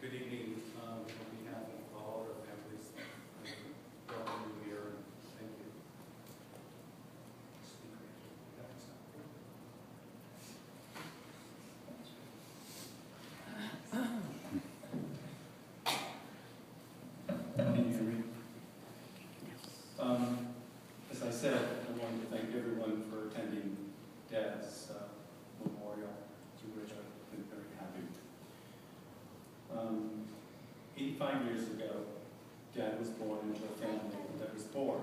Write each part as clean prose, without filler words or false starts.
Good evening. On behalf of all our families, welcome you here and thank you. Can you hear me? As I said, I wanted to thank everyone for attending Dad's memorial, to which I've been very happy. 85 years ago, Dad was born into a family that was poor.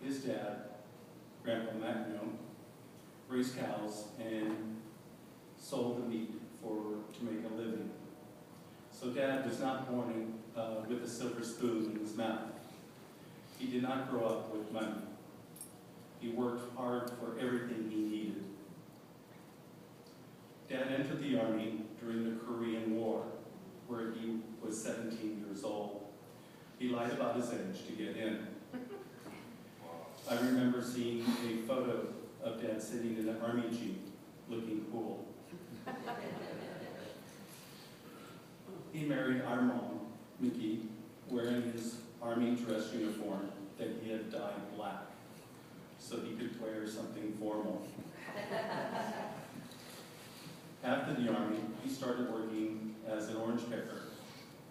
His dad, Grandpa Magnum, raised cows and sold the meat to make a living. So Dad was not born with a silver spoon in his mouth. He did not grow up with money. He worked hard for everything he needed. Dad entered the Army during the Korean War, where he was 17 years old. He lied about his age to get in. I remember seeing a photo of Dad sitting in an Army Jeep, looking cool. He married our mom, Mickey, wearing his Army dress uniform that he had dyed black, so he could wear something formal. After the Army, he started working as an orange picker.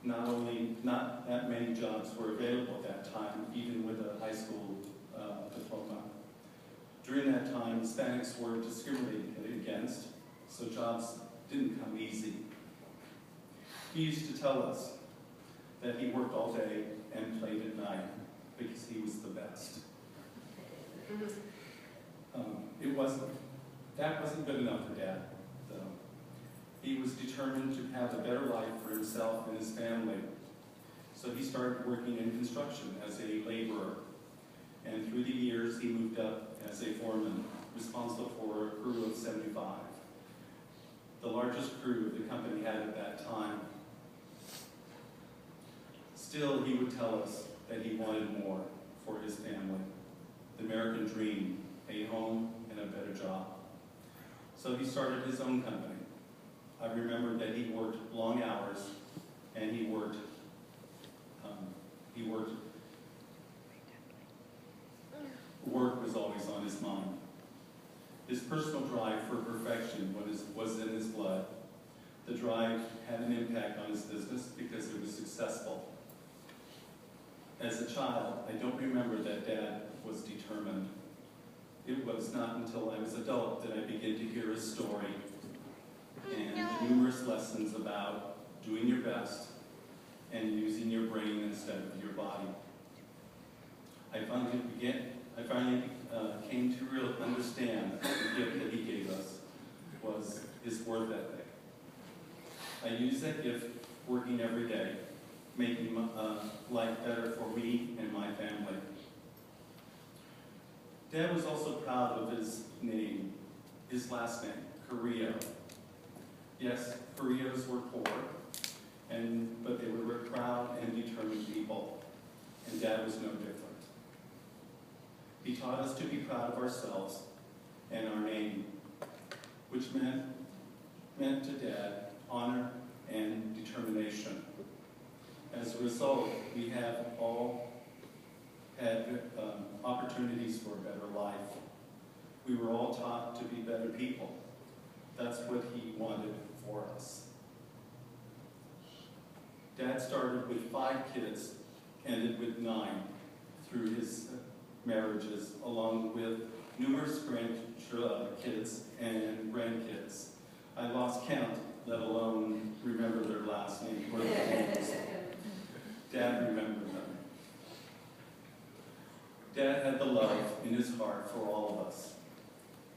Not that many jobs were available at that time, even with a high school diploma. During that time, Hispanics were discriminated against, so jobs didn't come easy. He used to tell us that he worked all day and played at night because he was the best. That wasn't good enough for Dad, though. He was determined to have a better life for himself and his family. So he started working in construction as a laborer. And through the years, he moved up as a foreman, responsible for a crew of 75. The largest crew the company had at that time. Still, he would tell us that he wanted more for his family. The American dream, a home and a better job. So he started his own company. I remember that he worked long hours, and work was always on his mind. His personal drive for perfection was in his blood. The drive had an impact on his business because it was successful. As a child, I don't remember that Dad was determined. It was not until I was adult that I began to hear his story and the numerous lessons about doing your best and using your brain instead of your body. I finally came to really understand that the gift that he gave us was his work ethic. I used that gift working every day, making life better for me and my family. Dad was also proud of his name, his last name, Carrillo. Yes, Carrillos were poor, but they were proud and determined people, and Dad was no different. He taught us to be proud of ourselves and our name, which meant to Dad honor and determination. As a result, we have all had opportunities for a better life. We were all taught to be better people. That's what he wanted for us. Dad started with 5 kids, ended with 9 through his marriages, along with numerous kids and grandkids. I lost count, let alone remember their last name or their names. Dad remembered them. Dad had the love in his heart for all of us.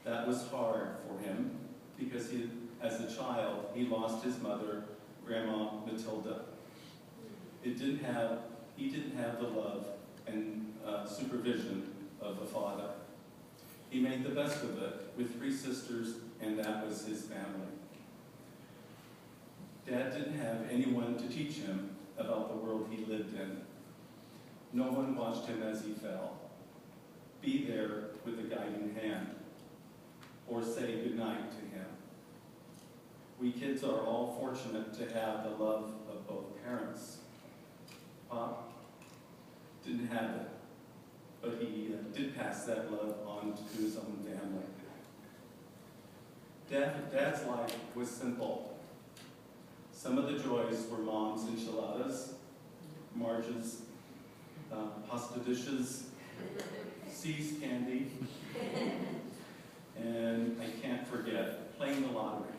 That was hard for him because as a child, he lost his mother, Grandma Matilda. He didn't have the love and supervision of a father. He made the best of it with 3 sisters, and that was his family. Dad didn't have anyone to teach him about the world he lived in. No one watched him as he fell. Be there with a guiding hand, or say goodnight to him. We kids are all fortunate to have the love of both parents. Pop didn't have it, but he did pass that love on to his own family. Dad's life was simple. Some of the joys were Mom's enchiladas, Marge's pasta dishes, C's candy, and I can't forget playing the lottery.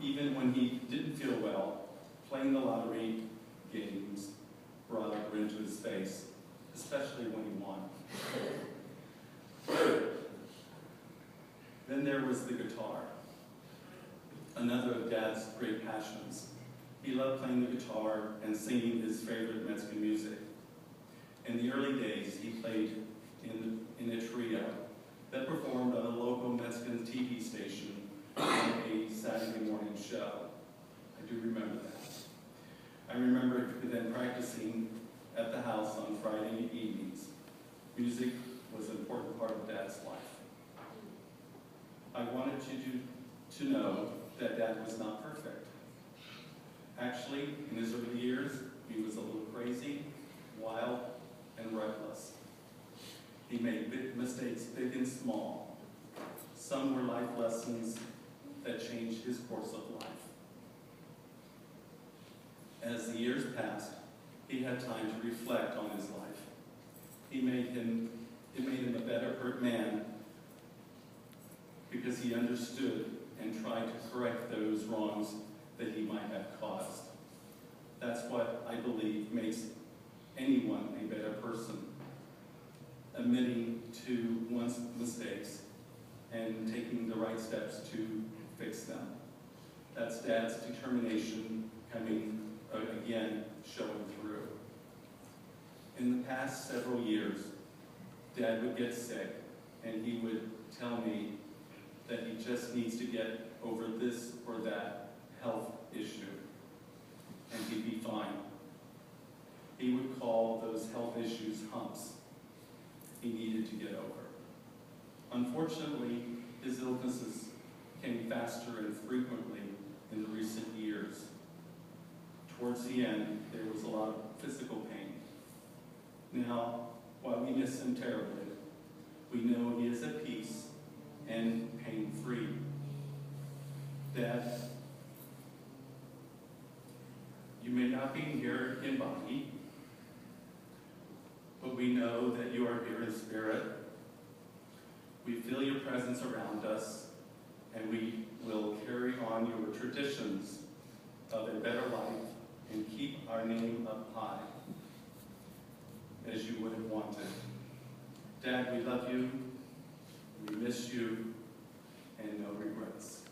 Even when he didn't feel well, playing the lottery games brought a grin to his face, especially when he won. Then there was the guitar, another of Dad's great passions. He loved playing the guitar and singing his favorite Mexican music. In the early days, he played in a trio that performed on a local Mexican TV station on a Saturday morning show. I do remember that. I remember then practicing at the house on Friday evenings. Music was an important part of Dad's life. I wanted you to know that Dad was not perfect. Actually, in his early years, he was a little crazy, wild, and reckless. He made big mistakes, big and small. Some were life lessons that changed his course of life. As the years passed, he had time to reflect on his life. It made him a better man because he understood and tried to correct those wrongs that he might have caused. That's what I believe makes anyone a better person, admitting to one's mistakes and taking the right steps to fix them. That's Dad's determination coming again, showing through. In the past several years, Dad would get sick and he would tell me that he just needs to get over this or that health issue and he'd be fine. He would call those health issues humps he needed to get over. Unfortunately, his illnesses came faster and frequently in the recent years. Towards the end, there was a lot of physical pain. Now, while we miss him terribly, we know he is at peace and pain-free. Dad, you may not be here in body, but we know that you are here in spirit. We feel your presence around us, and we will carry on your traditions of a better life and keep our name up high, as you would have wanted. Dad, we love you, we miss you, and no regrets.